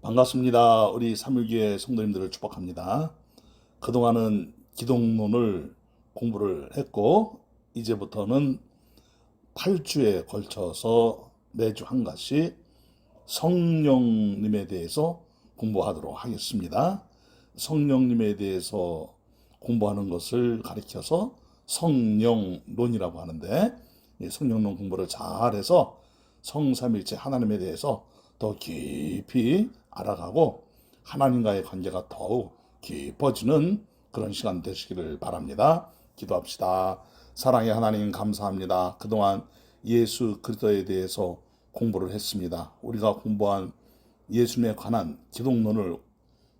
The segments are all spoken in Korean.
반갑습니다. 우리 삼일교회 성도님들을 축복합니다. 그동안은 기독론을 공부를 했고 이제부터는 8주에 걸쳐서 매주 한 가지 성령님에 대해서 공부하도록 하겠습니다. 성령님에 대해서 공부하는 것을 가리켜서 성령론이라고 하는데, 성령론 공부를 잘해서 성삼일체 하나님에 대해서 더 깊이 알아가고 하나님과의 관계가 더욱 깊어지는 그런 시간 되시기를 바랍니다. 기도합시다. 사랑의 하나님, 감사합니다. 그동안 예수 그리스도에 대해서 공부를 했습니다. 우리가 공부한 예수님에 관한 기독론을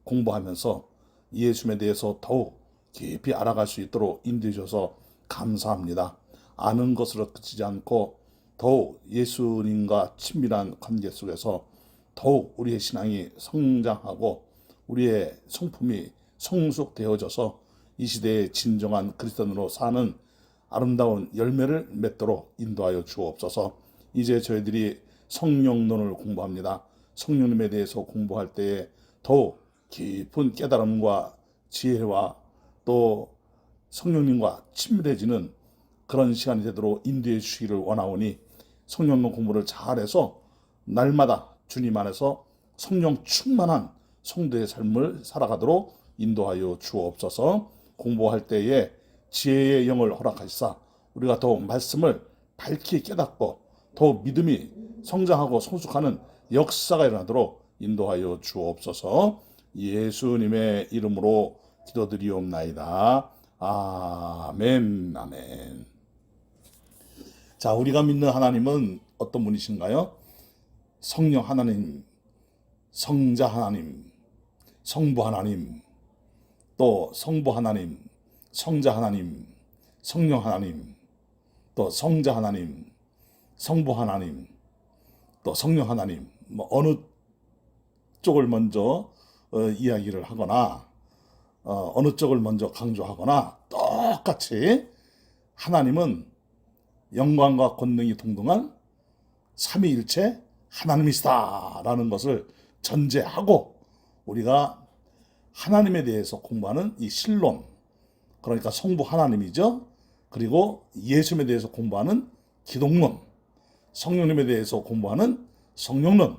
공부하면서 예수님에 대해서 더욱 깊이 알아갈 수 있도록 인도해 주셔서 감사합니다. 아는 것으로 그치지 않고 더욱 예수님과 친밀한 관계 속에서 더욱 우리의 신앙이 성장하고 우리의 성품이 성숙되어져서 이 시대의 진정한 그리스도인으로 사는 아름다운 열매를 맺도록 인도하여 주옵소서. 이제 저희들이 성령론을 공부합니다. 성령님에 대해서 공부할 때에 더욱 깊은 깨달음과 지혜와 또 성령님과 친밀해지는 그런 시간이 되도록 인도해 주시기를 원하오니 성령론 공부를 잘해서 날마다 주님 안에서 성령 충만한 성도의 삶을 살아가도록 인도하여 주옵소서. 공부할 때에 지혜의 영을 허락하시사 우리가 더욱 말씀을 밝히 깨닫고 더욱 믿음이 성장하고 성숙하는 역사가 일어나도록 인도하여 주옵소서. 예수님의 이름으로 기도드리옵나이다. 아멘, 아멘. 자, 우리가 믿는 하나님은 어떤 분이신가요? 성령 하나님, 성자 하나님, 성부 하나님, 또 성부 하나님, 성자 하나님, 성령 하나님, 또 성자 하나님, 성부 하나님, 또 성령 하나님, 어느 쪽을 먼저 이야기를 하거나 어느 쪽을 먼저 강조하거나 똑같이 하나님은 영광과 권능이 동등한 삼위일체 하나님이시다라는 것을 전제하고 우리가 하나님에 대해서 공부하는 이 신론, 그러니까 성부 하나님이죠. 그리고 예수님에 대해서 공부하는 기독론, 성령님에 대해서 공부하는 성령론,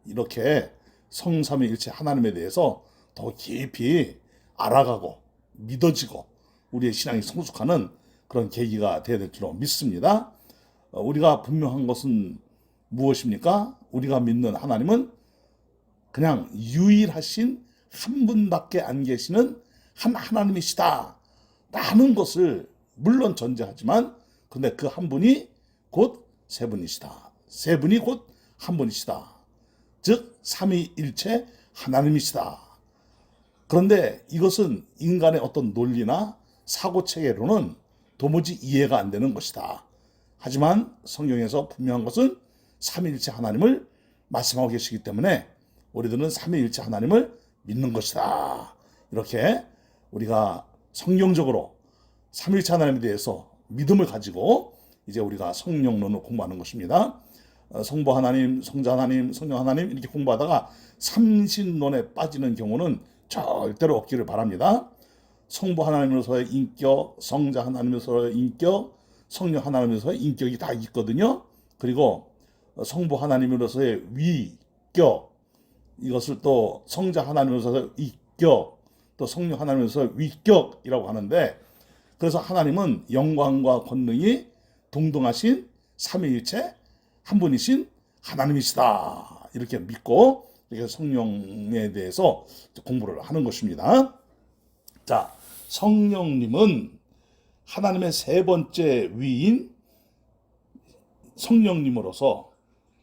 이렇게 성삼위일체 하나님에 대해서 더 깊이 알아가고 믿어지고 우리의 신앙이 성숙하는 그런 계기가 되어야 될 줄로 믿습니다. 우리가 분명한 것은 무엇입니까? 우리가 믿는 하나님은 그냥 유일하신 한 분밖에 안 계시는 한 하나님이시다 라는 것을 물론 전제하지만, 근데 그 한 분이 곧 세 분이시다. 세 분이 곧 한 분이시다. 즉 삼위일체 하나님이시다. 그런데 이것은 인간의 어떤 논리나 사고체계로는 도무지 이해가 안 되는 것이다. 하지만 성경에서 분명한 것은 삼위일체 하나님을 말씀하고 계시기 때문에 우리들은 삼위일체 하나님을 믿는 것이다. 이렇게 우리가 성경적으로 삼위일체 하나님에 대해서 믿음을 가지고 이제 우리가 성령론을 공부하는 것입니다. 성부 하나님, 성자 하나님, 성령 하나님 이렇게 공부하다가 삼신론에 빠지는 경우는 절대로 없기를 바랍니다. 성부 하나님으로서의 인격, 성자 하나님으로서의 인격, 성령 하나님으로서의 인격이 다 있거든요. 그리고 성부 하나님으로서의 위격, 이것을 또 성자 하나님으로서의 위격, 또 성령 하나님으로서의 위격이라고 하는데, 그래서 하나님은 영광과 권능이 동등하신 삼위일체 한 분이신 하나님이시다. 이렇게 믿고 이렇게 성령에 대해서 공부를 하는 것입니다. 자, 성령님은 하나님의 세 번째 위인 성령님으로서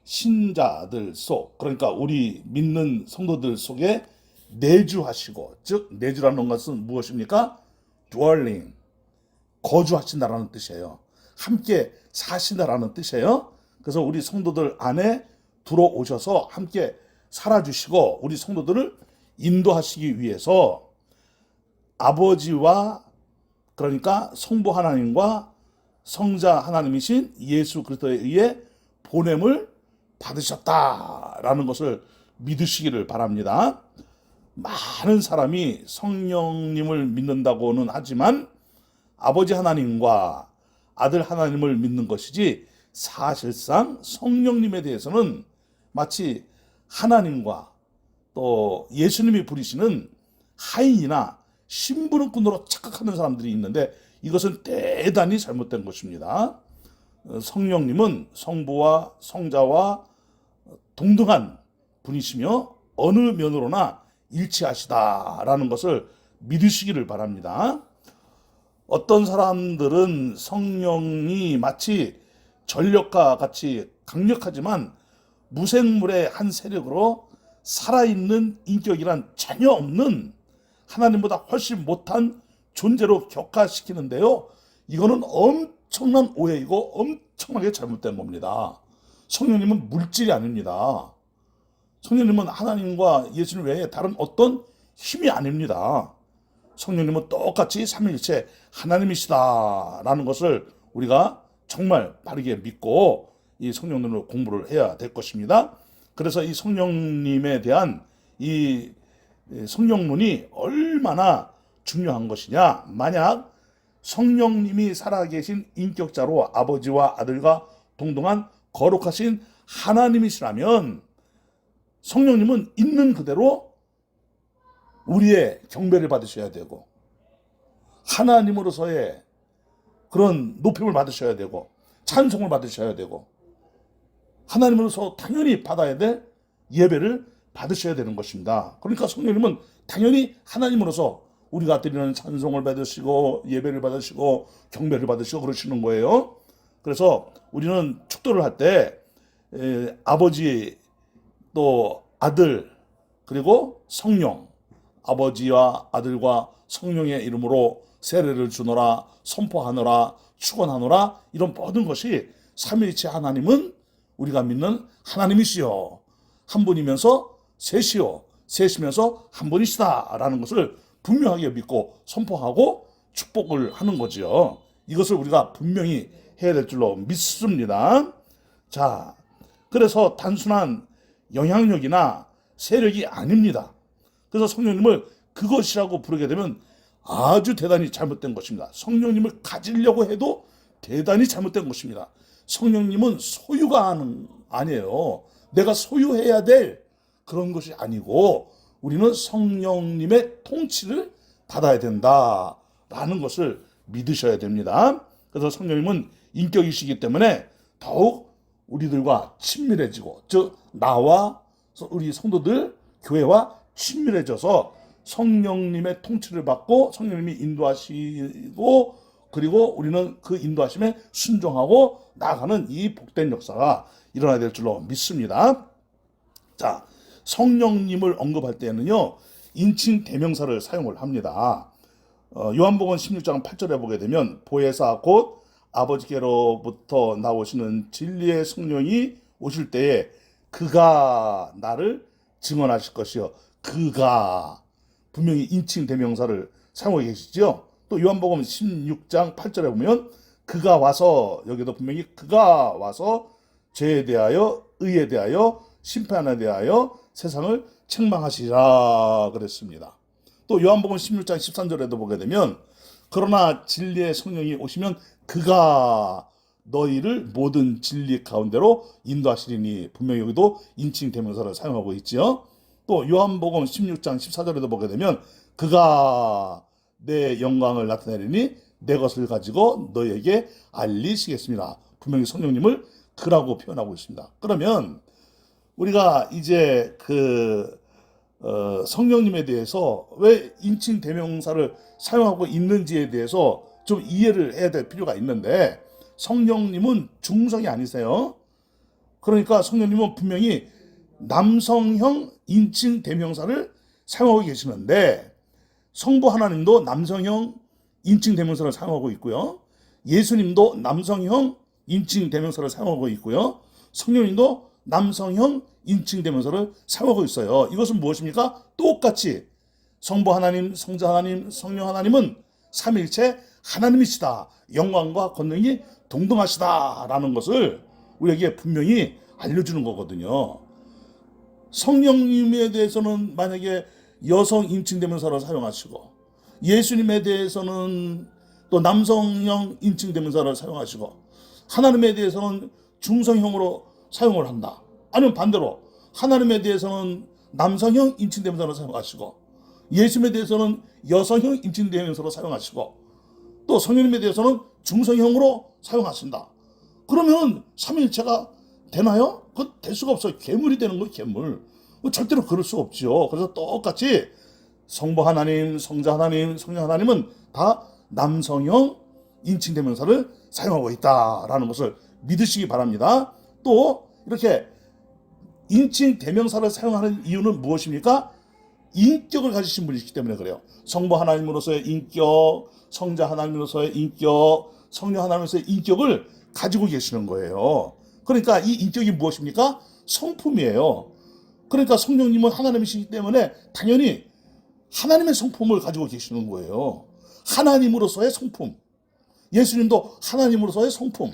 신자들 속, 그러니까 우리 믿는 성도들 속에 내주하시고, 즉 내주라는 것은 무엇입니까? dwelling, 거주하신다라는 뜻이에요. 함께 사신다라는 뜻이에요. 그래서 우리 성도들 안에 들어오셔서 함께 살아주시고 우리 성도들을 인도하시기 위해서 아버지와, 그러니까 성부 하나님과 성자 하나님이신 예수 그리스도에 의해 보냄을 받으셨다라는 것을 믿으시기를 바랍니다. 많은 사람이 성령님을 믿는다고는 하지만 아버지 하나님과 아들 하나님을 믿는 것이지 사실상 성령님에 대해서는 마치 하나님과 또 예수님이 부리시는 하인이나 심부름꾼으로 착각하는 사람들이 있는데 이것은 대단히 잘못된 것입니다. 성령님은 성부와 성자와 동등한 분이시며 어느 면으로나 일치하시다라는 것을 믿으시기를 바랍니다. 어떤 사람들은 성령이 마치 전력과 같이 강력하지만 무생물의 한 세력으로 살아있는 인격이란 전혀 없는 하나님보다 훨씬 못한 존재로 격화시키는데요. 이거는 엄청난 오해이고 엄청나게 잘못된 겁니다. 성령님은 물질이 아닙니다. 성령님은 하나님과 예수님 외에 다른 어떤 힘이 아닙니다. 성령님은 똑같이 삼위일체 하나님이시다라는 것을 우리가 정말 바르게 믿고 이 성령님으로 공부를 해야 될 것입니다. 그래서 이 성령님에 대한 이 성령론이 얼마나 중요한 것이냐. 만약 성령님이 살아계신 인격자로 아버지와 아들과 동등한 거룩하신 하나님이시라면 성령님은 있는 그대로 우리의 경배를 받으셔야 되고 하나님으로서의 그런 높임을 받으셔야 되고 찬송을 받으셔야 되고 하나님으로서 당연히 받아야 될 예배를 받으셔야 되는 것입니다. 그러니까 성령님은 당연히 하나님으로서 우리가 드리는 찬송을 받으시고 예배를 받으시고 경배를 받으시고 그러시는 거예요. 그래서 우리는 축도를 할 때 아버지 또 아들 그리고 성령, 아버지와 아들과 성령의 이름으로 세례를 주노라, 선포하노라, 축원하노라, 이런 모든 것이 삼위일체 하나님은 우리가 믿는 하나님이시여, 한 분이면서 셋이요, 셋이면서 한 분이시다라는 것을 분명하게 믿고 선포하고 축복을 하는 거지요. 이것을 우리가 분명히 해야 될 줄로 믿습니다. 자, 그래서 단순한 영향력이나 세력이 아닙니다. 그래서 성령님을 그것이라고 부르게 되면 아주 대단히 잘못된 것입니다. 성령님을 가지려고 해도 대단히 잘못된 것입니다. 성령님은 소유가 아니에요. 내가 소유해야 될 그런 것이 아니고 우리는 성령님의 통치를 받아야 된다라는 것을 믿으셔야 됩니다. 그래서 성령님은 인격이시기 때문에 더욱 우리들과 친밀해지고, 즉 나와 우리 성도들 교회와 친밀해져서 성령님의 통치를 받고 성령님이 인도하시고 그리고 우리는 그 인도하심에 순종하고 나아가는 이 복된 역사가 일어나야 될 줄로 믿습니다. 자, 성령님을 언급할 때는요 인칭 대명사를 사용을 합니다. 요한복음 16장 8절에 보게 되면 보혜사 곧 아버지께로부터 나오시는 진리의 성령이 오실 때에 그가 나를 증언하실 것이요. 그가 분명히 인칭 대명사를 사용하고 계시죠. 또 요한복음 16장 8절에 보면 그가 와서, 여기도 분명히 그가 와서 죄에 대하여 의에 대하여 심판에 대하여 세상을 책망하시라 그랬습니다. 또 요한복음 16장 13절에도 보게 되면 그러나 진리의 성령이 오시면 그가 너희를 모든 진리 가운데로 인도하시리니, 분명히 여기도 인칭 대명사를 사용하고 있죠. 또 요한복음 16장 14절에도 보게 되면 그가 내 영광을 나타내리니 내 것을 가지고 너희에게 알리시겠습니다. 분명히 성령님을 그라고 표현하고 있습니다. 그러면 우리가 이제 성령님에 대해서 왜 인칭 대명사를 사용하고 있는지에 대해서 좀 이해를 해야 될 필요가 있는데, 성령님은 중성이 아니세요. 그러니까 성령님은 분명히 남성형 인칭 대명사를 사용하고 계시는데 성부 하나님도 남성형 인칭 대명사를 사용하고 있고요. 예수님도 남성형 인칭 대명사를 사용하고 있고요. 성령님도 남성형 인칭 대명사를 사용하고 있어요. 이것은 무엇입니까? 똑같이 성부 하나님, 성자 하나님, 성령 하나님은 삼위일체 하나님이시다. 영광과 권능이 동등하시다라는 것을 우리에게 분명히 알려주는 거거든요. 성령님에 대해서는 만약에 여성 인칭대명사를 사용하시고, 예수님에 대해서는 또 남성형 인칭대명사를 사용하시고, 하나님에 대해서는 중성형으로 사용을 한다. 아니면 반대로 하나님에 대해서는 남성형 인칭대명사를 사용하시고, 예수님에 대해서는 여성형 인칭대명사로 사용하시고, 또 성령님에 대해서는 중성형으로 사용하신다. 그러면 삼위일체가 되나요? 그건 될 수가 없어요. 괴물이 되는 거예요, 괴물. 절대로 그럴 수 없죠. 그래서 똑같이 성부 하나님, 성자 하나님, 성령 하나님은 다 남성형 인칭대명사를 사용하고 있다라는 것을 믿으시기 바랍니다. 또 이렇게 인칭대명사를 사용하는 이유는 무엇입니까? 인격을 가지신 분이기 때문에 그래요. 성부 하나님으로서의 인격, 성자 하나님으로서의 인격, 성령 하나님으로서의 인격을 가지고 계시는 거예요. 그러니까 이 인격이 무엇입니까? 성품이에요. 그러니까 성령님은 하나님이시기 때문에 당연히 하나님의 성품을 가지고 계시는 거예요. 하나님으로서의 성품. 예수님도 하나님으로서의 성품.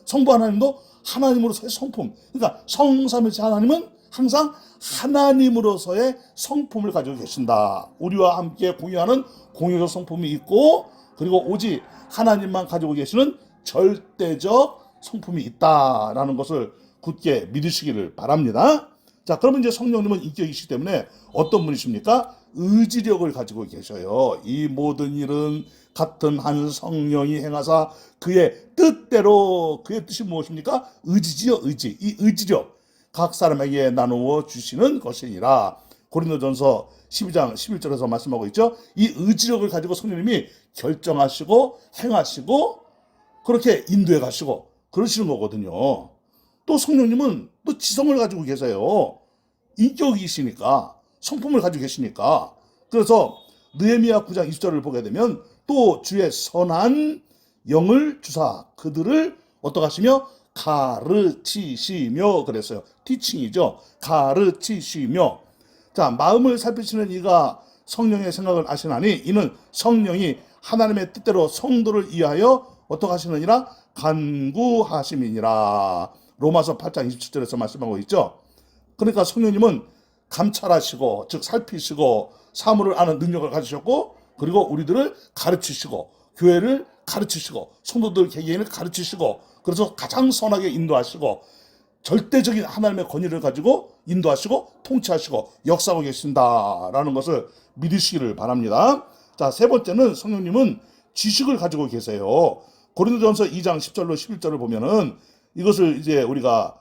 성부 하나님도 하나님으로서의 성품. 그러니까 성삼일체 하나님은 항상 하나님으로서의 성품을 가지고 계신다. 우리와 함께 공유하는 공유적 성품이 있고, 그리고 오직 하나님만 가지고 계시는 절대적 성품이 있다라는 것을 굳게 믿으시기를 바랍니다. 자, 그러면 이제 성령님은 인격이시기 때문에 어떤 분이십니까? 의지력을 가지고 계셔요. 이 모든 일은 같은 한 성령이 행하사 그의 뜻대로, 그의 뜻이 무엇입니까? 의지지요, 의지. 이 의지력, 각 사람에게 나누어 주시는 것이니라. 고린도전서 12장 11절에서 말씀하고 있죠. 이 의지력을 가지고 성령님이 결정하시고 행하시고 그렇게 인도해 가시고 그러시는 거거든요. 또 성령님은 또 지성을 가지고 계세요. 인격이시니까, 성품을 가지고 계시니까. 그래서 느헤미야 9장 20절을 보게 되면 또 주의 선한 영을 주사 그들을 어떻게 하시며 가르치시며 그랬어요. 티칭이죠. 가르치시며. 자, 마음을 살피시는 이가 성령의 생각을 아시나니 이는 성령이 하나님의 뜻대로 성도를 위하여 어떻게 하시느니라? 간구하심이니라. 로마서 8장 27절에서 말씀하고 있죠. 그러니까 성령님은 감찰하시고, 즉 살피시고, 사물을 아는 능력을 가지셨고, 그리고 우리들을 가르치시고, 교회를 가르치시고, 성도들 개개인을 가르치시고, 그래서 가장 선하게 인도하시고, 절대적인 하나님의 권위를 가지고 인도하시고 통치하시고 역사하고 계신다라는 것을 믿으시기를 바랍니다. 자, 세 번째는 성령님은 지식을 가지고 계세요. 고린도전서 2장 10절로 11절을 보면은 이것을 이제 우리가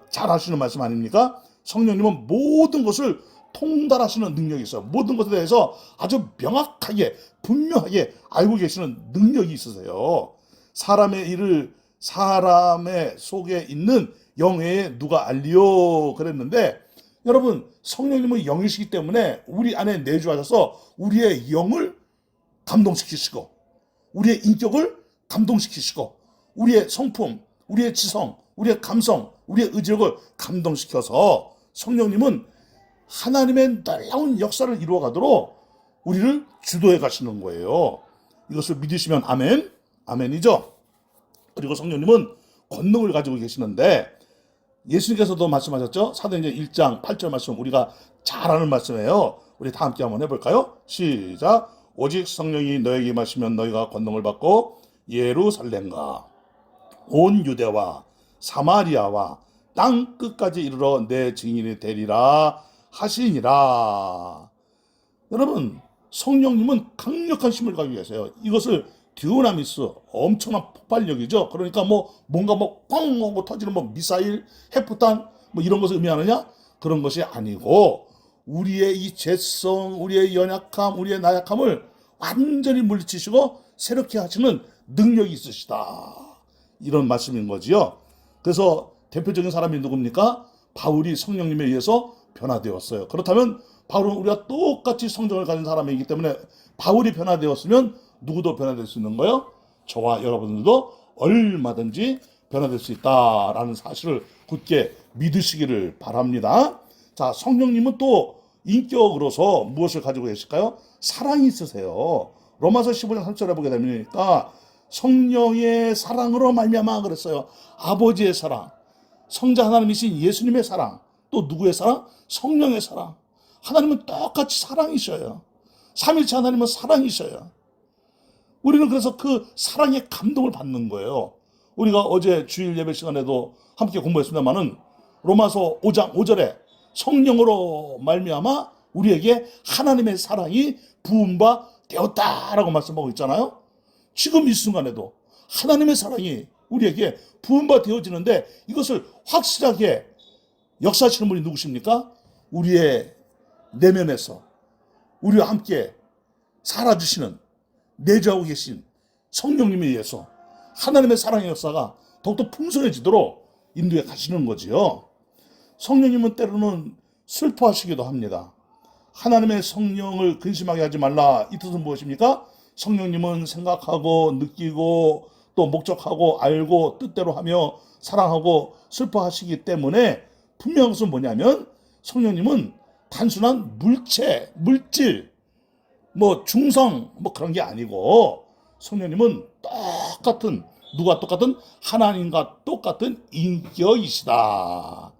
잘 하시는 말씀 아닙니까? 성령님은 모든 것을 통달하시는 능력이 있어요. 모든 것에 대해서 아주 명확하게 분명하게 알고 계시는 능력이 있으세요. 사람의 일을 사람의 속에 있는 영에 누가 알리요 그랬는데, 여러분 성령님은 영이시기 때문에 우리 안에 내주하셔서 우리의 영을 감동시키시고 우리의 인격을 감동시키시고 우리의 성품, 우리의 지성, 우리의 감성, 우리의 의지력을 감동시켜서 성령님은 하나님의 놀라운 역사를 이루어가도록 우리를 주도해 가시는 거예요. 이것을 믿으시면 아멘, 아멘이죠. 그리고 성령님은 권능을 가지고 계시는데 예수님께서도 말씀하셨죠. 사도행전 1장 8절 말씀 우리가 잘 아는 말씀이에요. 우리 다 함께 한번 해볼까요? 시작. 오직 성령이 너에게 임하시면 너희가 권능을 받고 예루살렘과 온 유대와 사마리아와 땅 끝까지 이르러 내 증인이 되리라 하시니라. 여러분 성령님은 강력한 힘을 가지고 계세요. 이것을 듀나미스, 엄청난 폭발력이죠. 그러니까 뭔가 꽝 하고 터지는 미사일, 핵폭탄 이런 것을 의미하느냐? 그런 것이 아니고 우리의 이 죄성, 우리의 연약함, 우리의 나약함을 완전히 물리치시고 새롭게 하시는 능력이 있으시다. 이런 말씀인 거지요. 그래서 대표적인 사람이 누굽니까? 바울이 성령님에 의해서 변화되었어요. 그렇다면 바울은 우리가 똑같이 성령을 가진 사람이기 때문에 바울이 변화되었으면 누구도 변화될 수 있는 거예요? 저와 여러분들도 얼마든지 변화될 수 있다라는 사실을 굳게 믿으시기를 바랍니다. 자, 성령님은 또 인격으로서 무엇을 가지고 계실까요? 사랑이 있으세요. 로마서 15장 3절에 보게 되니까 성령의 사랑으로 말미암아 그랬어요. 아버지의 사랑, 성자 하나님이신 예수님의 사랑, 또 누구의 사랑? 성령의 사랑. 하나님은 똑같이 사랑이셔요. 삼위일체 하나님은 사랑이셔요. 우리는 그래서 그 사랑의 감동을 받는 거예요. 우리가 어제 주일 예배 시간에도 함께 공부했습니다마는 로마서 5장 5절에 성령으로 말미암아 우리에게 하나님의 사랑이 부음바 되었다라고 말씀하고 있잖아요. 지금 이 순간에도 하나님의 사랑이 우리에게 부음바 되어지는데 이것을 확실하게 역사하시는 분이 누구십니까? 우리의 내면에서 우리와 함께 살아주시는, 내주하고 계신 성령님에 의해서 하나님의 사랑의 역사가 더욱더 풍성해지도록 인도해 가시는 거지요. 성령님은 때로는 슬퍼하시기도 합니다. 하나님의 성령을 근심하게 하지 말라. 이 뜻은 무엇입니까? 성령님은 생각하고 느끼고 또 목적하고 알고 뜻대로 하며 사랑하고 슬퍼하시기 때문에 분명한 것은 뭐냐면 성령님은 단순한 물체, 물질, 중성 그런 게 아니고 성령님은 똑같은, 누가 똑같은? 하나님과 똑같은 인격이시다.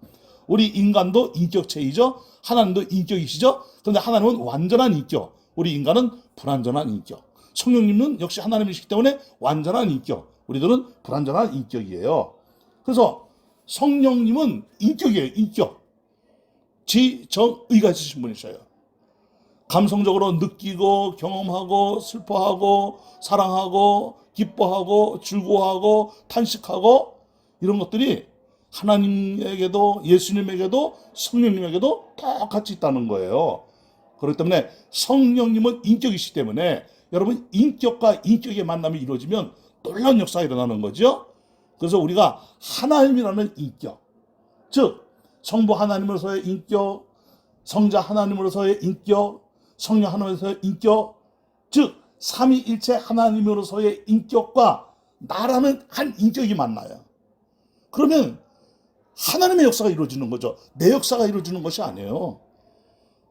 우리 인간도 인격체이죠. 하나님도 인격이시죠. 그런데 하나님은 완전한 인격, 우리 인간은 불완전한 인격. 성령님은 역시 하나님이시기 때문에 완전한 인격, 우리들은 불완전한 인격이에요. 그래서 성령님은 인격이에요. 인격. 지정의가 있으신 분이셔요. 감성적으로 느끼고 경험하고 슬퍼하고 사랑하고 기뻐하고 즐거워하고 탄식하고 이런 것들이 하나님에게도 예수님에게도 성령님에게도 똑같이 있다는 거예요. 그렇기 때문에 성령님은 인격이시기 때문에 여러분, 인격과 인격의 만남이 이루어지면 놀라운 역사가 일어나는 거죠. 그래서 우리가 하나님이라는 인격, 즉 성부 하나님으로서의 인격, 성자 하나님으로서의 인격, 성령 하나님으로서의 인격, 즉 삼위일체 하나님으로서의 인격과 나라는 한 인격이 만나요. 그러면 하나님의 역사가 이루어지는 거죠. 내 역사가 이루어지는 것이 아니에요.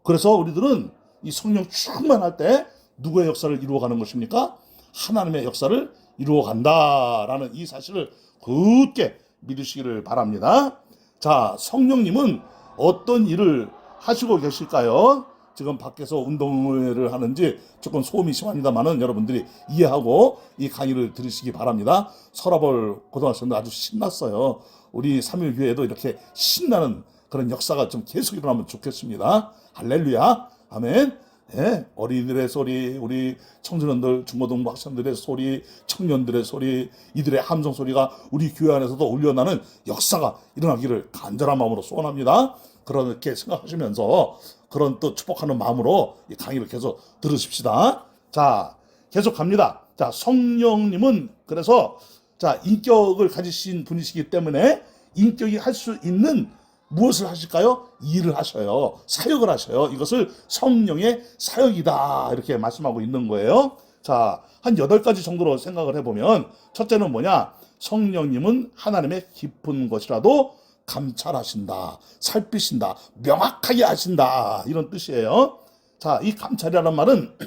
그래서 우리들은 이 성령 충만할 때 누구의 역사를 이루어가는 것입니까? 하나님의 역사를 이루어간다라는 이 사실을 굳게 믿으시기를 바랍니다. 자, 성령님은 어떤 일을 하시고 계실까요? 지금 밖에서 운동회를 하는지 조금 소음이 심합니다만은 여러분들이 이해하고 이 강의를 들으시기 바랍니다. 서라벌 고등학생들 아주 신났어요. 우리 삼일교회도 이렇게 신나는 그런 역사가 좀 계속 일어나면 좋겠습니다. 할렐루야, 아멘. 예, 어린이들의 소리, 우리 청소년들, 중고등부 학생들의 소리, 청년들의 소리, 이들의 함성 소리가 우리 교회 안에서도 울려나는 역사가 일어나기를 간절한 마음으로 소원합니다. 그렇게 생각하시면서 그런 또 축복하는 마음으로 이 강의를 계속 들으십시다. 자, 계속 갑니다. 자, 성령님은 그래서 자, 인격을 가지신 분이시기 때문에 인격이 할 수 있는 무엇을 하실까요? 일을 하셔요. 사역을 하셔요. 이것을 성령의 사역이다, 이렇게 말씀하고 있는 거예요. 자, 한 8가지 정도로 생각을 해보면, 첫째는 뭐냐? 성령님은 하나님의 깊은 것이라도 감찰하신다, 살피신다, 명확하게 아신다, 이런 뜻이에요. 자, 이 감찰이라는 말은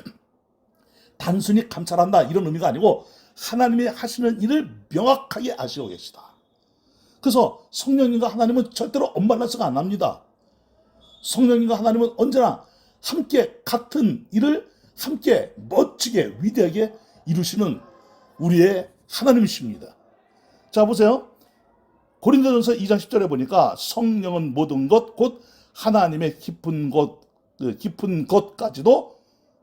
단순히 감찰한다 이런 의미가 아니고 하나님이 하시는 일을 명확하게 아시고 계시다. 그래서 성령님과 하나님은 절대로 언밸런스가 안 납니다. 성령님과 하나님은 언제나 함께 같은 일을 함께 멋지게 위대하게 이루시는 우리의 하나님이십니다. 자, 보세요. 고린도전서 2장 10절에 보니까 성령은 모든 것 곧 하나님의 깊은 것까지도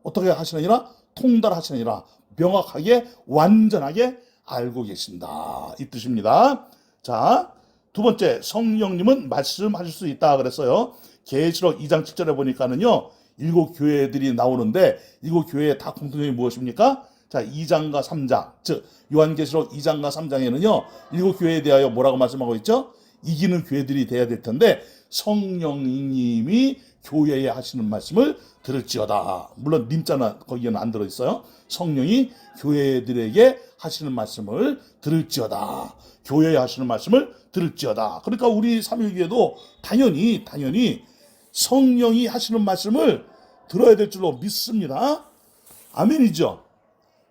어떻게 하시느니라? 통달하시느니라. 명확하게 완전하게 알고 계신다, 이 뜻입니다. 자, 두 번째, 성령님은 말씀하실 수 있다 그랬어요. 계시록 2장 7절에 보니까는요, 7 교회들이 나오는데 7 교회의 다 공통점이 무엇입니까? 자, 2장과 3장, 즉 요한계시록 2장과 3장에는요 7 교회에 대하여 뭐라고 말씀하고 있죠? 이기는 교회들이 돼야 될 텐데 성령님이 교회에 하시는 말씀을 들을지어다. 물론 님자는 거기에는 안 들어있어요. 성령이 교회들에게 하시는 말씀을 들을지어다. 교회에 하시는 말씀을 들을지어다. 그러니까 우리 삼일교회도 당연히 성령이 하시는 말씀을 들어야 될 줄로 믿습니다. 아멘이죠.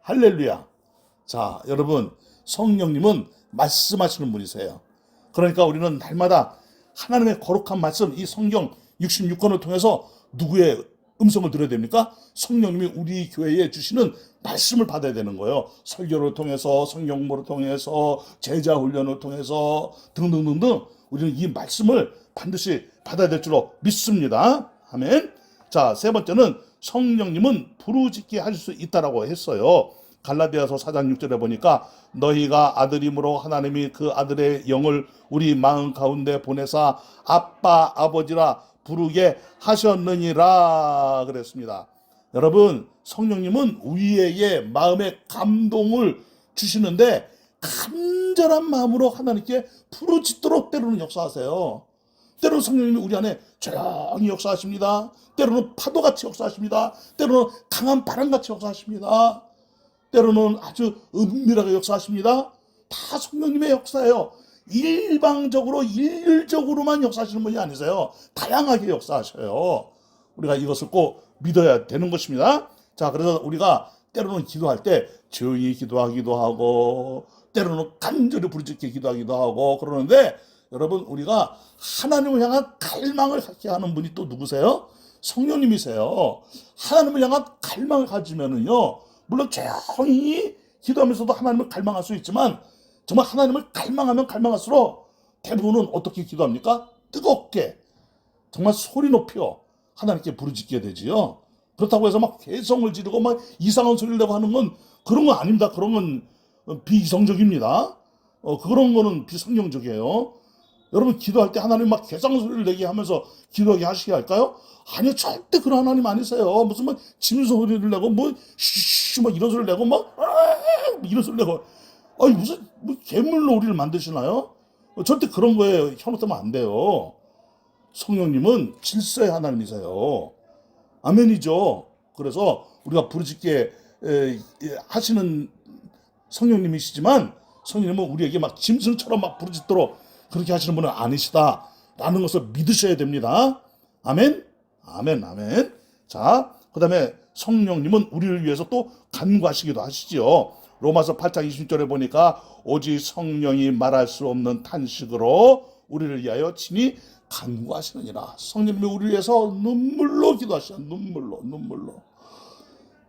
할렐루야. 자, 여러분, 성령님은 말씀하시는 분이세요. 그러니까 우리는 날마다 하나님의 거룩한 말씀, 이 성경 66권을 통해서 누구의 음성을 들어야 됩니까? 성령님이 우리 교회에 주시는 말씀을 받아야 되는 거예요. 설교를 통해서, 성경 공부를 통해서, 제자 훈련을 통해서 등등등등 우리는 이 말씀을 반드시 받아야 될 줄로 믿습니다. 아멘. 자, 세 번째는 성령님은 부르짖게 하실 수 있다라고 했어요. 갈라디아서 4장 6절에 보니까 너희가 아들임으로 하나님이 그 아들의 영을 우리 마음 가운데 보내사 아빠 아버지라 부르게 하셨느니라 그랬습니다. 여러분, 성령님은 우리에게 마음의 감동을 주시는데 간절한 마음으로 하나님께 부르짖도록 때로는 역사하세요. 때로는 성령님이 우리 안에 조용히 역사하십니다. 때로는 파도같이 역사하십니다. 때로는 강한 바람같이 역사하십니다. 때로는 아주 은밀하게 역사하십니다. 다 성령님의 역사예요. 일방적으로 일률적으로만 역사하시는 분이 아니세요. 다양하게 역사하셔요. 우리가 이것을 꼭 믿어야 되는 것입니다. 자, 그래서 우리가 때로는 기도할 때 조용히 기도하기도 하고 때로는 간절히 부르짖게 기도하기도 하고 그러는데, 여러분, 우리가 하나님을 향한 갈망을 갖게 하는 분이 또 누구세요? 성령님이세요. 하나님을 향한 갈망을 가지면은요, 물론 조용히 기도하면서도 하나님을 갈망할 수 있지만, 정말 하나님을 갈망하면 갈망할수록 대부분은 어떻게 기도합니까? 뜨겁게, 정말 소리 높여 하나님께 부르짖게 되지요. 그렇다고 해서 막 개성을 지르고 막 이상한 소리를 내고 하는 건 그런 건 아닙니다. 그런 건 비이성적입니다. 그런 거는 비성경적이에요. 여러분, 기도할 때 하나님 막 개성 소리를 내게 하면서 기도하게 하시게 할까요? 아니요, 절대 그런 하나님 아니세요. 무슨 뭐 짐승 소리를 내고 뭐 쉬쉬 막 이런 소리를 내고 막 이런 소리 내고, 아니 무슨 뭐 괴물로 우리를 만드시나요? 절대 그런 거에 현혹되면 안 돼요. 성령님은 질서의 하나님이세요. 아멘이죠. 그래서 우리가 부르짖게 하시는 성령님이시지만, 성령님은 우리에게 막 짐승처럼 막 부르짖도록 그렇게 하시는 분은 아니시다라는 것을 믿으셔야 됩니다. 아멘. 아멘, 아멘. 자, 그 다음에 성령님은 우리를 위해서 또 간구하시기도 하시지요. 로마서 8장 20절에 보니까 오직 성령이 말할 수 없는 탄식으로 우리를 위하여 친히 간구하시느니라. 성령님이 우리를 위해서 눈물로 기도하시죠. 눈물로.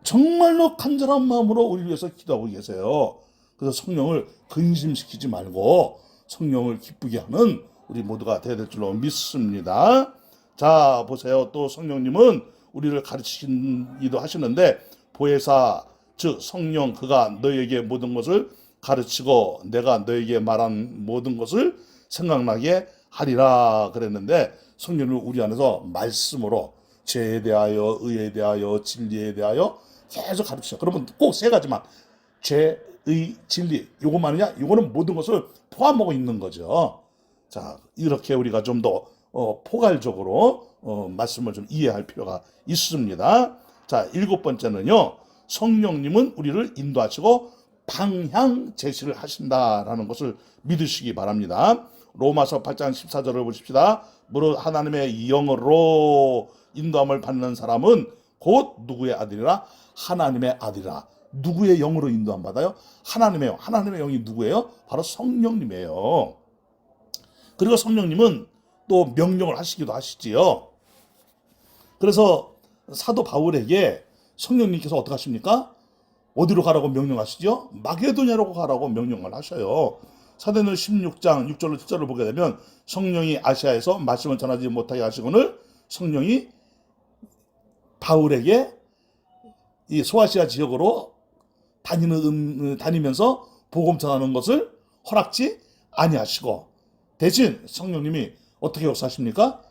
정말로 간절한 마음으로 우리를 위해서 기도하고 계세요. 그래서 성령을 근심시키지 말고 성령을 기쁘게 하는 우리 모두가 되어야 될 줄로 믿습니다. 자, 보세요. 또 성령님은 우리를 가르치기도 하시는데, 보혜사 즉 성령 그가 너에게 모든 것을 가르치고 내가 너에게 말한 모든 것을 생각나게 하리라 그랬는데, 성령을 우리 안에서 말씀으로 죄에 대하여, 의에 대하여, 진리에 대하여 계속 가르치죠. 그러면 꼭 세 가지만, 죄, 의, 진리, 요것만이냐? 요거는 모든 것을 포함하고 있는 거죠. 자, 이렇게 우리가 좀 더 포괄적으로 말씀을 좀 이해할 필요가 있습니다. 자, 7번째는요, 성령님은 우리를 인도하시고 방향 제시를 하신다라는 것을 믿으시기 바랍니다. 로마서 8장 14절을 보십시다. 무릇 하나님의 영으로 인도함을 받는 사람은 곧 누구의 아들이라? 하나님의 아들이라. 누구의 영으로 인도함 받아요? 하나님의 영. 하나님의 영이 누구예요? 바로 성령님이에요. 그리고 성령님은 또 명령을 하시기도 하시지요. 그래서 사도 바울에게 성령님께서 어떻게 하십니까? 어디로 가라고 명령하시죠? 마게도냐로 가라고 명령을 하셔요. 사도행전 16장 6절로 7절을 보게 되면, 성령이 아시아에서 말씀을 전하지 못하게 하시거늘 성령이 바울에게 이 소아시아 지역으로 다니면서 복음 전하는 것을 허락지 아니하시고, 대신 성령님이 어떻게 역사하십니까?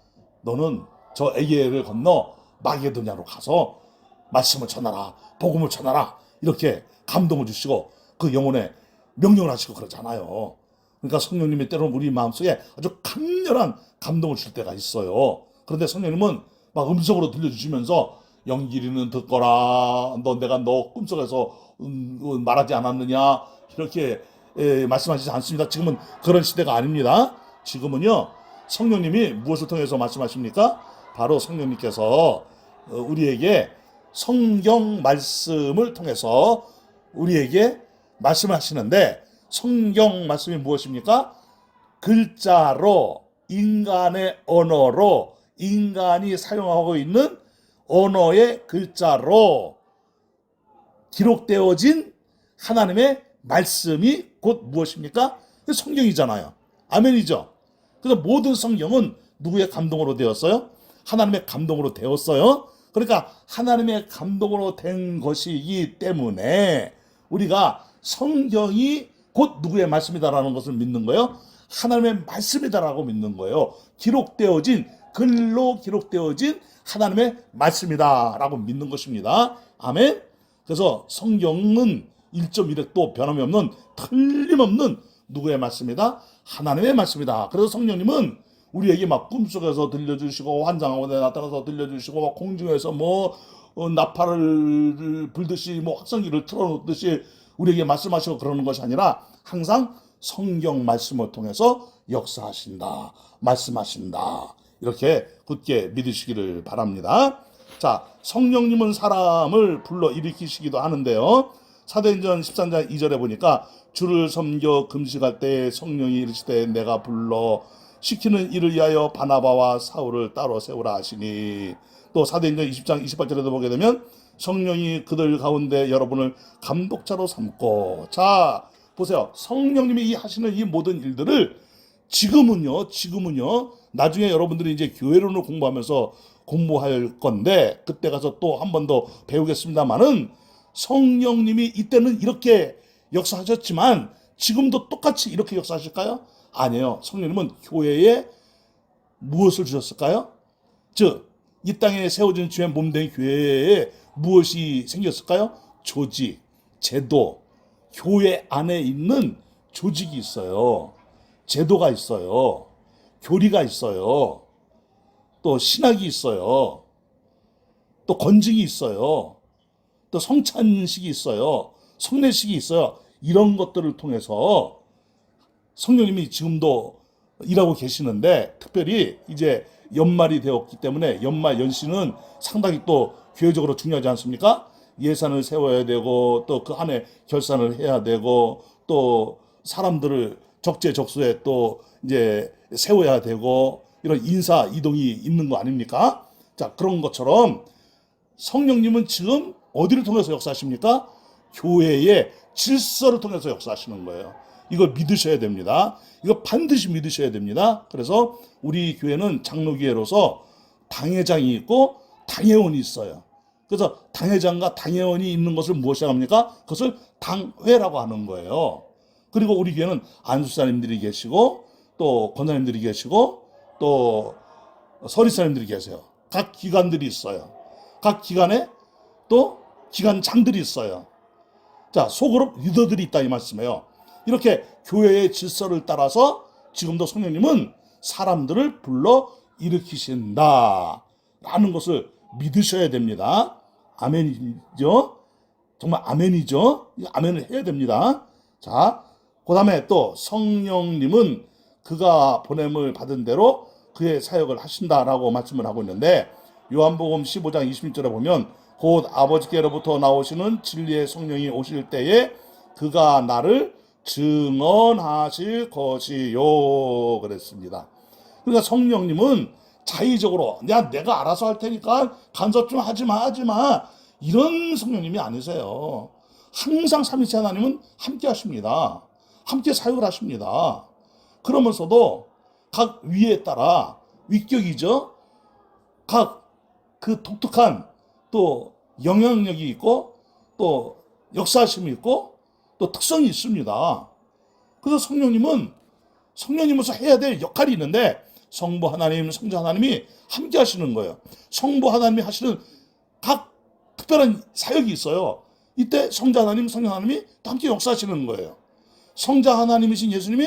너는 저 에게를 건너 마게도냐로 가서 말씀을 전하라, 복음을 전하라, 이렇게 감동을 주시고 그 영혼에 명령을 하시고 그러잖아요. 그러니까 성령님이 때로는 우리 마음속에 아주 강렬한 감동을 줄 때가 있어요. 그런데 성령님은 막 음성으로 들려주시면서 영길이는 듣거라, 내가 너 꿈속에서 말하지 않았느냐, 이렇게 말씀하시지 않습니다. 지금은 그런 시대가 아닙니다. 지금은요, 성령님이 무엇을 통해서 말씀하십니까? 바로 성령님께서 우리에게 성경 말씀을 통해서 우리에게 말씀을 하시는데, 성경 말씀이 무엇입니까? 글자로 인간의 언어로, 인간이 사용하고 있는 언어의 글자로 기록되어진 하나님의 말씀이 곧 무엇입니까? 성경이잖아요. 아멘이죠. 그래서 모든 성경은 누구의 감동으로 되었어요? 하나님의 감동으로 되었어요. 그러니까 하나님의 감동으로 된 것이기 때문에 우리가 성경이 곧 누구의 말씀이다라는 것을 믿는 거예요. 하나님의 말씀이다라고 믿는 거예요. 기록되어진, 글로 기록되어진 하나님의 말씀이다라고 믿는 것입니다. 아멘. 그래서 성경은 1.1획도 변함이 없는, 틀림없는 누구의 말씀이다? 하나님의 말씀이다. 그래서 성령님은 우리에게 막 꿈속에서 들려주시고, 환상하고에 나타나서 들려주시고, 공중에서 나팔을 불듯이 확성기를 틀어놓듯이 우리에게 말씀하시고 그러는 것이 아니라 항상 성경 말씀을 통해서 역사하신다, 말씀하신다, 이렇게 굳게 믿으시기를 바랍니다. 자, 성령님은 사람을 불러 일으키시기도 하는데요. 사도행전 13장 2절에 보니까 주를 섬겨 금식할 때 성령이 이르시되 내가 불러 시키는 일을 위하여 바나바와 사울을 따로 세우라 하시니, 또 사도행전 20장 28절에도 보게 되면 성령이 그들 가운데 여러분을 감독자로 삼고, 자 보세요. 성령님이 이 하시는 이 모든 일들을 지금은요 나중에 여러분들이 이제 교회론을 공부하면서 공부할 건데 그때 가서 또 한 번 더 배우겠습니다만은, 성령님이 이때는 이렇게 역사하셨지만 지금도 똑같이 이렇게 역사하실까요? 아니에요. 성령님은 교회에 무엇을 주셨을까요? 즉, 이 땅에 세워진 주의 몸된 교회에 무엇이 생겼을까요? 조직, 제도, 교회 안에 있는 조직이 있어요. 제도가 있어요. 교리가 있어요. 또 신학이 있어요. 또 건증이 있어요. 또 성찬식이 있어요. 성례식이 있어요. 이런 것들을 통해서 성령님이 지금도 일하고 계시는데, 특별히 이제 연말이 되었기 때문에 연말 연시는 상당히 또 교회적으로 중요하지 않습니까? 예산을 세워야 되고 또 그 안에 결산을 해야 되고 또 사람들을 적재적소에 또 이제 세워야 되고 이런 인사 이동이 있는 거 아닙니까? 자, 그런 것처럼 성령님은 지금 어디를 통해서 역사하십니까? 교회의 질서를 통해서 역사하시는 거예요. 이걸 믿으셔야 됩니다. 이거 반드시 믿으셔야 됩니다. 그래서 우리 교회는 장로교회로서 당회장이 있고 당회원이 있어요. 그래서 당회장과 당회원이 있는 것을 무엇이라고 합니까? 그것을 당회라고 하는 거예요. 그리고 우리 교회는 안수사님들이 계시고 또 권사님들이 계시고 또 서리사님들이 계세요. 각 기관들이 있어요. 각 기관에 또 기관장들이 있어요. 자, 소그룹 리더들이 있다 이 말씀이에요. 이렇게 교회의 질서를 따라서 지금도 성령님은 사람들을 불러 일으키신다 라는 것을 믿으셔야 됩니다. 아멘이죠? 정말 아멘이죠? 아멘을 해야 됩니다. 자, 그 다음에 또 성령님은 그가 보냄을 받은 대로 그의 사역을 하신다라고 말씀을 하고 있는데, 요한복음 15장 26절에 보면 곧 아버지께로부터 나오시는 진리의 성령이 오실 때에 그가 나를 증언하실 것이요 그랬습니다. 그러니까 성령님은 자의적으로 내가 알아서 할 테니까 간섭 좀 하지 마 이런 성령님이 아니세요. 항상 삼위일체 하나님은 함께 하십니다. 함께 사역을 하십니다. 그러면서도 각 위에 따라 위격이죠. 각 그 독특한 또 영향력이 있고 또 역사심이 있고 또 특성이 있습니다. 그래서 성령님으로서 해야 될 역할이 있는데 성부 하나님, 성자 하나님이 함께 하시는 거예요. 성부 하나님이 하시는 각 특별한 사역이 있어요. 이때 성자 하나님, 성령 하나님이 또 함께 역사하시는 거예요. 성자 하나님이신 예수님이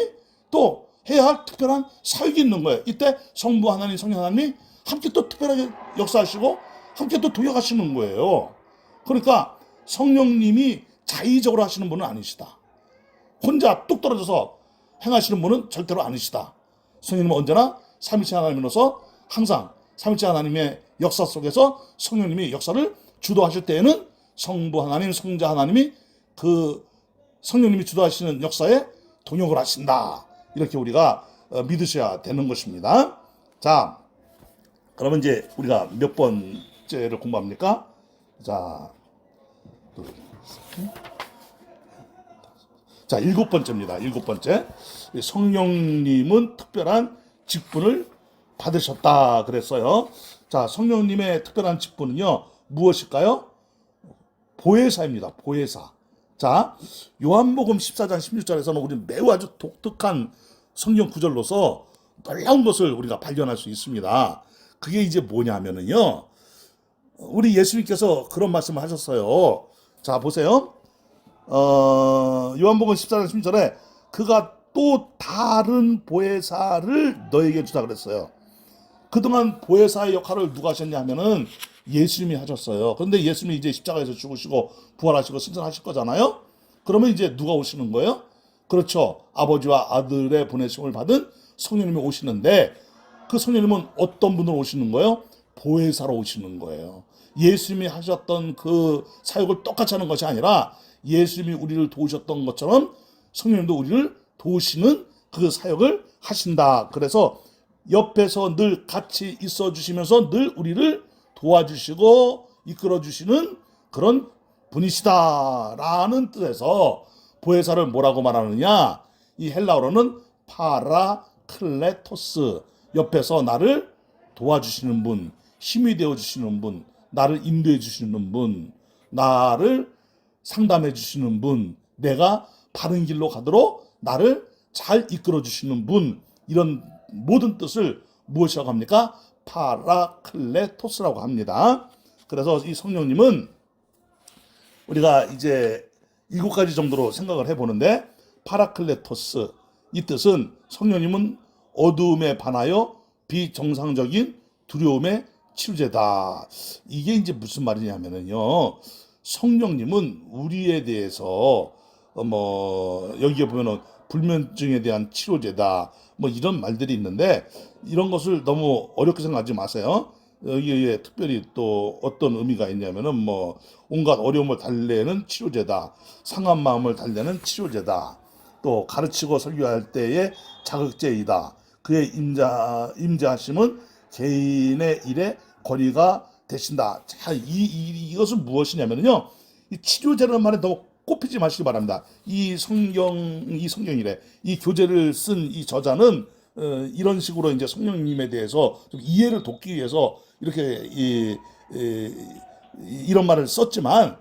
또 해야 할 특별한 사역이 있는 거예요. 이때 성부 하나님, 성령 하나님이 함께 또 특별하게 역사하시고 함께 또 동역하시는 거예요. 그러니까 성령님이 자의적으로 하시는 분은 아니시다. 혼자 뚝 떨어져서 행하시는 분은 절대로 아니시다. 성령님은 언제나 삼위일체 하나님으로서 항상 삼위일체 하나님의 역사 속에서 성령님이 역사를 주도하실 때에는 성부 하나님, 성자 하나님이 그 성령님이 주도하시는 역사에 동역을 하신다. 이렇게 우리가 믿으셔야 되는 것입니다. 자, 그러면 이제 우리가 몇 번째를 공부합니까? 자, 자, 일곱 번째입니다. 일곱 번째. 성령님은 특별한 직분을 받으셨다 그랬어요. 자, 성령님의 특별한 직분은요, 무엇일까요? 보혜사입니다. 보혜사. 자, 요한복음 14장 16절에서는 우리 매우 아주 독특한 성경 구절로서 놀라운 것을 우리가 발견할 수 있습니다. 그게 이제 뭐냐면은요, 우리 예수님께서 그런 말씀을 하셨어요. 자, 보세요. 요한복음 14장 16절에 그가 또 다른 보혜사를 너에게 주다 그랬어요. 그동안 보혜사의 역할을 누가 하셨냐 하면은 예수님이 하셨어요. 그런데 예수님이 이제 십자가에서 죽으시고 부활하시고 승천하실 거잖아요. 그러면 이제 누가 오시는 거예요? 그렇죠. 아버지와 아들의 보내심을 받은 성령님이 오시는데, 그 성령님은 어떤 분으로 오시는 거예요? 보혜사로 오시는 거예요. 예수님이 하셨던 그 사역을 똑같이 하는 것이 아니라 예수님이 우리를 도우셨던 것처럼 성령님도 우리를 도우시는 그 사역을 하신다. 그래서 옆에서 늘 같이 있어 주시면서 늘 우리를 도와주시고 이끌어 주시는 그런 분이시다라는 뜻에서 보혜사를 뭐라고 말하느냐? 이 헬라어로는 파라클레토스, 옆에서 나를 도와주시는 분, 힘이 되어 주시는 분, 나를 인도해 주시는 분, 나를 상담해 주시는 분, 내가 바른 길로 가도록 나를 잘 이끌어 주시는 분, 이런 모든 뜻을 무엇이라고 합니까? 파라클레토스라고 합니다. 그래서 이 성령님은 우리가 이제 7가지 정도로 생각을 해보는데, 파라클레토스, 이 뜻은 성령님은 어두움에 반하여 비정상적인 두려움의 치료제다. 이게 이제 무슨 말이냐면요, 성령님은 우리에 대해서 여기에 보면은 불면증에 대한 치료제다, 이런 말들이 있는데, 이런 것을 너무 어렵게 생각하지 마세요. 여기에 특별히 또 어떤 의미가 있냐면은 온갖 어려움을 달래는 치료제다, 상한 마음을 달래는 치료제다, 또 가르치고 설교할 때의 자극제이다, 그의 임재하심은 개인의 일에 거리가 되신다. 자, 이것은 무엇이냐면요, 이 치료제라는 말에 너무 꼽히지 마시기 바랍니다. 이 성경이래. 이 교재를 쓴 이 저자는 이런 식으로 이제 성령님에 대해서 좀 이해를 돕기 위해서 이렇게 이런 말을 썼지만,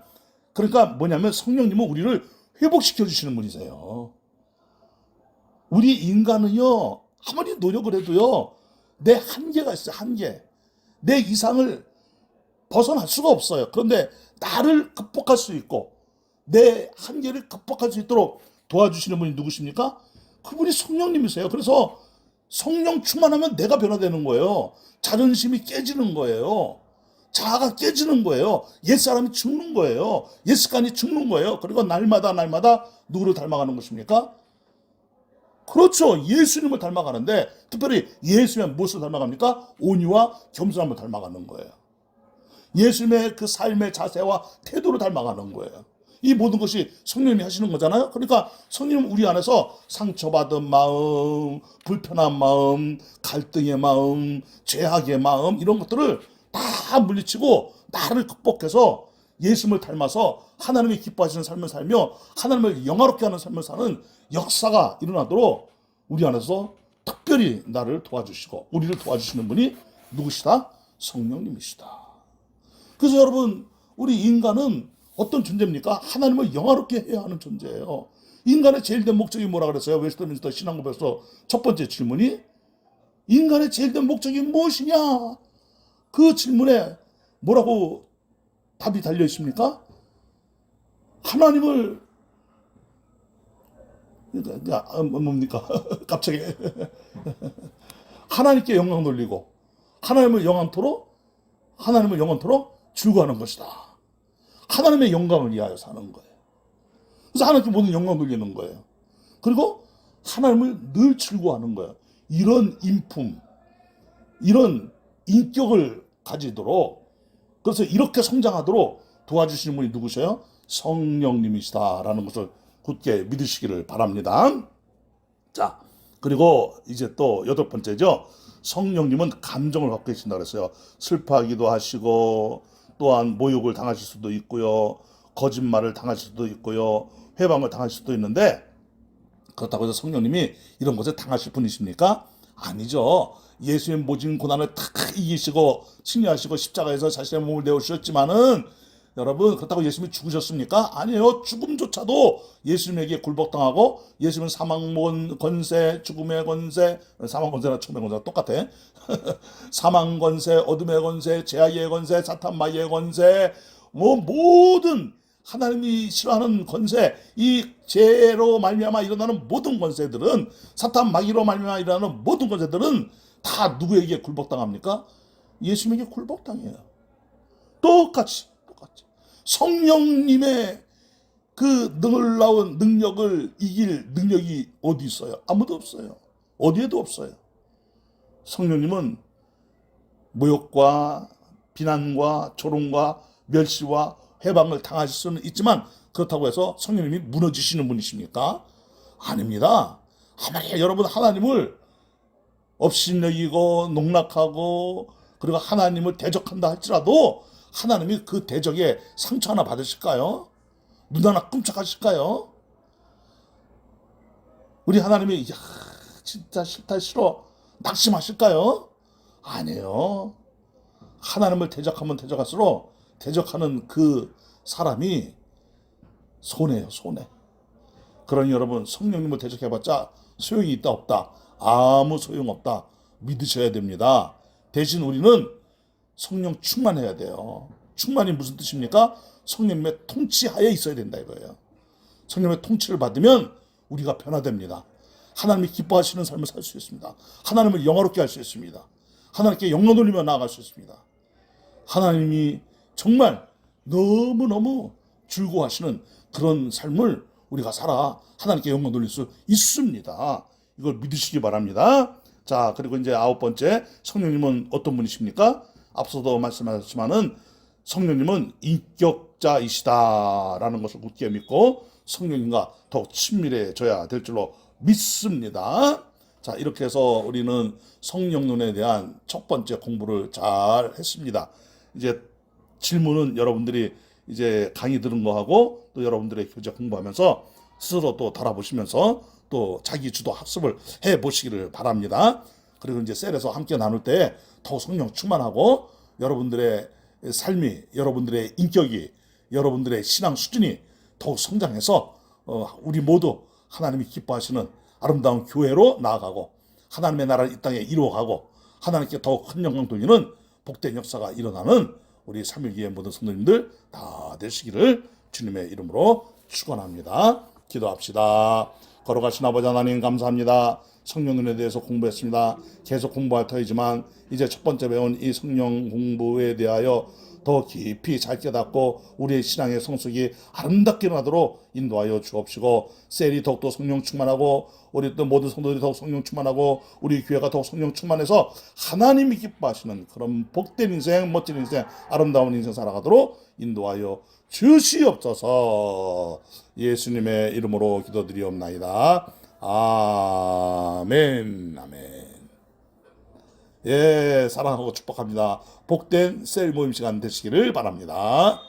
그러니까 뭐냐면 성령님은 우리를 회복시켜 주시는 분이세요. 우리 인간은요, 아무리 노력을 해도요, 내 한계가 있어요. 한계. 내 이상을 벗어날 수가 없어요. 그런데 나를 극복할 수 있고 내 한계를 극복할 수 있도록 도와주시는 분이 누구십니까? 그분이 성령님이세요. 그래서 성령 충만하면 내가 변화되는 거예요. 자존심이 깨지는 거예요. 자아가 깨지는 거예요. 옛사람이 죽는 거예요. 옛습관이 죽는 거예요. 그리고 날마다 누구를 닮아가는 것입니까? 그렇죠. 예수님을 닮아가는데, 특별히 예수님은 무엇을 닮아갑니까? 온유와 겸손함을 닮아가는 거예요. 예수님의 그 삶의 자세와 태도를 닮아가는 거예요. 이 모든 것이 성령님이 하시는 거잖아요. 그러니까 성령님은 우리 안에서 상처받은 마음, 불편한 마음, 갈등의 마음, 죄악의 마음, 이런 것들을 다 물리치고 나를 극복해서 예수님을 닮아서 하나님이 기뻐하시는 삶을 살며 하나님을 영화롭게 하는 삶을 사는 역사가 일어나도록 우리 안에서 특별히 나를 도와주시고 우리를 도와주시는 분이 누구시다? 성령님이시다. 그래서 여러분, 우리 인간은 어떤 존재입니까? 하나님을 영화롭게 해야 하는 존재예요. 인간의 제일 된 목적이 뭐라 그랬어요? 웨스트민스터 신앙고백에서 첫 번째 질문이, 인간의 제일 된 목적이 무엇이냐? 그 질문에 뭐라고 답이 달려 있습니까? 하나님을, 뭡니까? 갑자기 하나님께 영광 돌리고 하나님을 영원토록 즐거워하는 것이다. 하나님의 영광을 위하여 사는 거예요. 그래서 하나님께 모든 영광 돌리는 거예요. 그리고 하나님을 늘 즐거워하는 거예요. 이런 인품, 이런 인격을 가지도록, 그래서 이렇게 성장하도록 도와주시는 분이 누구세요? 성령님이시다라는 것을 굳게 믿으시기를 바랍니다. 자, 그리고 이제 또 여덟 번째죠. 성령님은 감정을 갖고 계신다 그랬어요. 슬퍼하기도 하시고 또한 모욕을 당하실 수도 있고요. 거짓말을 당하실 수도 있고요. 회방을 당하실 수도 있는데 그렇다고 해서 성령님이 이런 것을 당하실 분이십니까? 아니죠. 예수의 모진 고난을 다 이기시고 승리하시고 십자가에서 자신의 몸을 내어주셨지만은 여러분 그렇다고 예수님이 죽으셨습니까? 아니에요. 죽음조차도 예수님에게 굴복당하고 예수님은 사망 권세, 죽음의 권세, 사망 권세나 죽음의 권세가 똑같아. 사망 권세, 어둠의 권세, 죄악의 권세, 사탄 마귀의 권세, 뭐 모든 하나님이 싫어하는 권세, 이 죄로 말미암아 일어나는 모든 권세들은 사탄 마귀로 말미암아 일어나는 모든 권세들은 다 누구에게 굴복당합니까? 예수님에게 굴복당해요. 똑같이. 성령님의 그 놀라운 능력을 이길 능력이 어디 있어요? 아무도 없어요. 어디에도 없어요. 성령님은 모욕과 비난과 조롱과 멸시와 해방을 당하실 수는 있지만 그렇다고 해서 성령님이 무너지시는 분이십니까? 아닙니다. 아무리 여러분 하나님을 업신여기고 농락하고 그리고 하나님을 대적한다 할지라도 하나님이 그 대적에 상처 하나 받으실까요? 눈 하나 끔찍하실까요? 우리 하나님이 야 진짜 싫다 싫어 낙심하실까요? 아니에요. 하나님을 대적하면 대적할수록 대적하는 그 사람이 손해예요. 손해. 그러니 여러분 성령님을 대적해봤자 소용이 있다 없다? 아무 소용없다. 믿으셔야 됩니다. 대신 우리는 성령 충만해야 돼요. 충만이 무슨 뜻입니까? 성령님의 통치하에 있어야 된다 이거예요. 성령의 통치를 받으면 우리가 변화됩니다. 하나님이 기뻐하시는 삶을 살 수 있습니다. 하나님을 영화롭게 할 수 있습니다. 하나님께 영광 돌리며 나아갈 수 있습니다. 하나님이 정말 너무너무 즐거워하시는 그런 삶을 우리가 살아 하나님께 영광 돌릴 수 있습니다. 이걸 믿으시기 바랍니다. 자, 그리고 이제 아홉 번째, 성령님은 어떤 분이십니까? 앞서도 말씀하셨지만은 성령님은 인격자이시다라는 것을 굳게 믿고 성령님과 더욱 친밀해져야 될 줄로 믿습니다. 자, 이렇게 해서 우리는 성령론에 대한 첫 번째 공부를 잘 했습니다. 이제 질문은 여러분들이 이제 강의 들은 거 하고 또 여러분들의 교재 공부하면서 스스로 또 달아보시면서 또 자기 주도 학습을 해 보시기를 바랍니다. 그리고 이제 셀에서 함께 나눌 때 더욱 성령 충만하고 여러분들의 삶이, 여러분들의 인격이, 여러분들의 신앙 수준이 더욱 성장해서 우리 모두 하나님이 기뻐하시는 아름다운 교회로 나아가고 하나님의 나라를 이 땅에 이루어가고 하나님께 더욱 큰 영광 돌리는 복된 역사가 일어나는 우리 3.1기의 모든 성도님들 다 되시기를 주님의 이름으로 축원합니다. 기도합시다. 걸어가신 아버지 하나님 감사합니다. 성령론에 대해서 공부했습니다. 계속 공부할 터이지만 이제 첫 번째 배운 이 성령 공부에 대하여 더 깊이 잘 깨닫고 우리의 신앙의 성숙이 아름답게 일어나도록 인도하여 주옵시고 셀이 더욱더 성령 충만하고 우리 또 모든 성도들이 더욱 성령 충만하고 우리 교회가 더욱 성령 충만해서 하나님이 기뻐하시는 그런 복된 인생, 멋진 인생, 아름다운 인생 살아가도록 인도하여 주시옵소서. 예수님의 이름으로 기도드리옵나이다. 아멘. 아멘. 예, 사랑하고 축복합니다. 복된 셀 모임 시간 되시기를 바랍니다.